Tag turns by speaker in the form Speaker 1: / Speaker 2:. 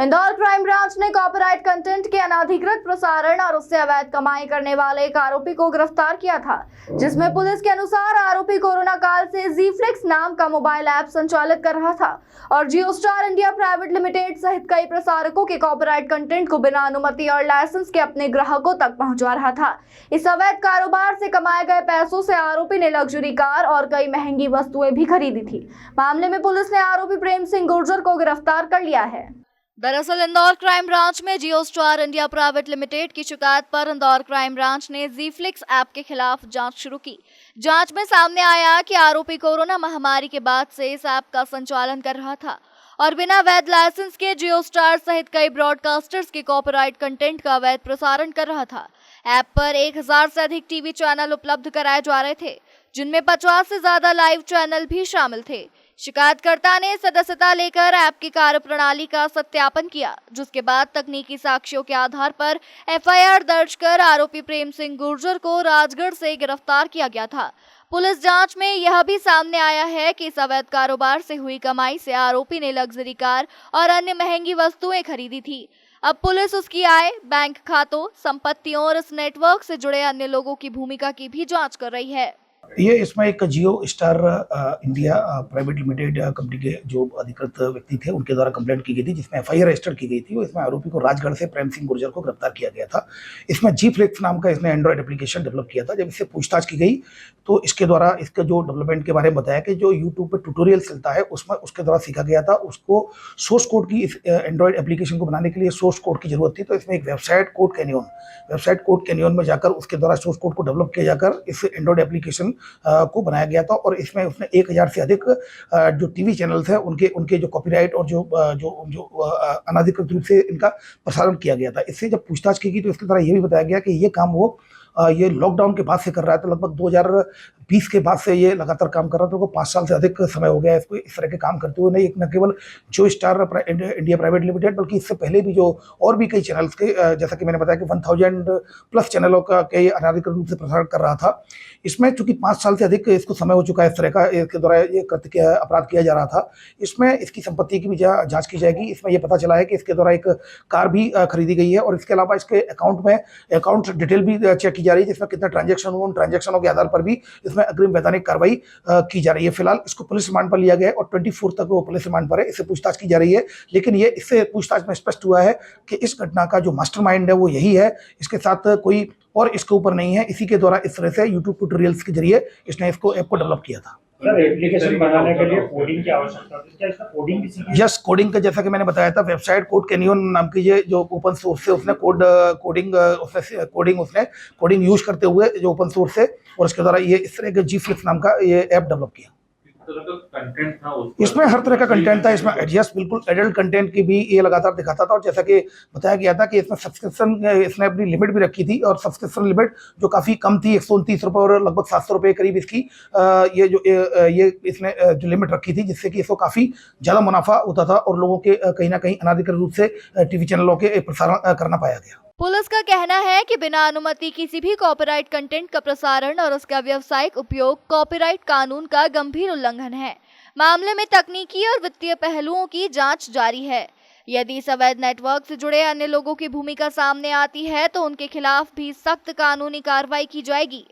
Speaker 1: Indore crime branch ने copyright content के अनाधिकृत प्रसारण और उससे अवैध कमाई करने वाले एक आरोपी को गिरफ्तार किया था, जिसमें पुलिस के अनुसार आरोपी कोरोना काल से जीफ्लिक्स नाम का मोबाइल ऐप संचालित कर रहा था और जियो स्टार इंडिया प्राइवेट लिमिटेड सहित कई प्रसारकों के कॉपीराइट कंटेंट को बिना अनुमति और लाइसेंस के अपने ग्राहकों तक पहुंचा रहा था। इस अवैध कारोबार से कमाए गए पैसों से आरोपी ने लग्जरी कार और कई महंगी वस्तुएं भी खरीदी थी। मामले में पुलिस ने आरोपी प्रेम सिंह गुर्जर को गिरफ्तार कर लिया है। दरअसल इंदौर क्राइम ब्रांच में जियो स्टार इंडिया प्राइवेट लिमिटेड की शिकायत पर इंदौर क्राइम ब्रांच ने जीफ्लिक्स ऐप के खिलाफ जांच शुरू की। जांच में सामने आया कि आरोपी कोरोना महामारी के बाद से इस ऐप का संचालन कर रहा था और बिना वैध लाइसेंस के जियो स्टार सहित कई ब्रॉडकास्टर्स के कॉपीराइट कंटेंट का अवैध प्रसारण कर रहा था। ऐप पर 1000 से अधिक टीवी चैनल उपलब्ध कराए जा रहे थे, जिनमें 50 से ज्यादा लाइव चैनल भी शामिल थे। शिकायतकर्ता ने सदस्यता लेकर ऐप की कार्यप्रणाली का सत्यापन किया, जिसके बाद तकनीकी साक्ष्यों के आधार पर एफआईआर दर्ज कर आरोपी प्रेम सिंह गुर्जर को राजगढ़ से गिरफ्तार किया गया था। पुलिस जांच में यह भी सामने आया है कि इस अवैध कारोबार से हुई कमाई से आरोपी ने लग्जरी कार और अन्य महंगी वस्तुएं खरीदी थी। अब पुलिस उसकी आय, बैंक खातों, संपत्तियों और इस नेटवर्क से जुड़े अन्य लोगों की भूमिका की भी जांच कर रही है।
Speaker 2: ये इसमें एक Jio Star India Private Limited company के जो अधिकृत व्यक्ति थे उनके द्वारा कंप्लेंट की गई थी, जिसमें एफआईआर रजिस्टर की गई थी और इसमें आरोपी को राजगढ़ से प्रेम सिंह गुर्जर को गिरफ्तार किया गया था। इसमें जीफ्लिक्स नाम का इसने एंड्रॉयड एप्लीकेशन डेवलप किया था। जब इससे पूछताछ की गई तो इसके द्वारा इसका जो डेवलपमेंट के बारे में बताया कि जो यूट्यूब पर ट्यूटोरियल चलता है उसमें उसके द्वारा सीखा गया था। उसको सोर्स कोड की इस एंड्रॉयड एप्लीकेशन को बनाने के लिए सोर्स कोड की जरूरत थी, तो इसमें एक वेबसाइट कोड कैनियन में जाकर उसके द्वारा सोर्स कोड को डेवलप किया जाकर इस एंड्रॉयड एप्लीकेशन को बनाया गया था और इसमें उसने 1000 से अधिक जो टीवी चैनल्स हैं उनके जो कॉपीराइट और जो अनाधिकृत रूप से इनका प्रसारण किया गया था। इससे जब पूछताछ की गई तो इसके द्वारा ये भी बताया गया कि ये काम वो ये लॉकडाउन के बाद से कर रहा है, तो लगभग 2020 के बाद से ये लगातार काम कर रहा था। तो 5 साल से अधिक समय हो गया इसको इस तरह के काम करते हुए। नहीं न केवल जियो स्टार इंडिया प्राइवेट लिमिटेड बल्कि इससे पहले भी जो और भी कई चैनल्स के जैसा कि मैंने बताया कि 1000 प्लस चैनलों का कई अनाधिकृत रूप से प्रसारण कर रहा था। इसमें चूंकि 5 साल से अधिक इसको समय हो चुका है इस तरह का इसके द्वारा ये अपराध किया जा रहा था। इसमें इसकी संपत्ति की भी जांच की जाएगी। इसमें यह पता चला है कि इसके द्वारा एक कार भी खरीदी गई है और इसके अलावा इसके अकाउंट डिटेल भी चेक की जा रही है, जिसमें कितना ट्रांजैक्शन हुआ, उन ट्रांजैक्शनों के आधार पर भी इसमें अग्रिम वैधानिक कार्रवाई की जा रही है। फिलहाल इसको पुलिस रिमांड पर लिया गया है और 24 तक वो पुलिस रिमांड पर है, इससे पूछताछ की जा रही है। लेकिन ये इससे पूछताछ में स्पष्ट हुआ है कि इस घटना का जो मास्टरमाइंड है वो यही है, इसके साथ कोई और इसके ऊपर नहीं है। इसी के द्वारा इस तरह से यूट्यूब ट्यूटोरियल्स के जरिए इसने इसको ऐप को डेवलप किया था।
Speaker 3: सर, एप्लीकेशन बनाने के लिए कोडिंग की आवश्यकता होती है, क्या इसका कोडिंग भी सीखी?
Speaker 2: यस, कोडिंग का जैसा कि मैंने बताया था, वेबसाइट कोड कैनियन नाम की ये जो ओपन सोर्स से उसने कोडिंग यूज करते हुए जो ओपन सोर्स है और उसके द्वारा ये इस तरह के जीफ्लिक्स नाम का ये ऐप डेवलप किया।
Speaker 3: कंटेंट था
Speaker 2: इसमें हर तरह का कंटेंट था। इसमें यस बिल्कुल एडल्ट कंटेंट की भी ये लगातार दिखाता था और जैसा कि बताया गया था कि इसमें सब्सक्रिप्शन इसने अपनी लिमिट भी रखी थी और सब्सक्रिप्शन लिमिट जो काफ़ी कम थी 129 रुपये और लगभग 700 रुपये करीब इसकी ये इसने जो लिमिट रखी थी, जिससे कि इसको काफ़ी ज़्यादा मुनाफा होता था और लोगों के कहीं ना कहीं अनाधिकृत रूप से टीवी चैनलों के प्रसारण करना पाया गया।
Speaker 1: पुलिस का कहना है कि बिना अनुमति किसी भी कॉपीराइट कंटेंट का प्रसारण और उसका व्यावसायिक उपयोग कॉपीराइट कानून का गंभीर उल्लंघन है। मामले में तकनीकी और वित्तीय पहलुओं की जांच जारी है। यदि इस अवैध नेटवर्क से जुड़े अन्य लोगों की भूमिका सामने आती है तो उनके खिलाफ भी सख्त कानूनी कार्रवाई की जाएगी।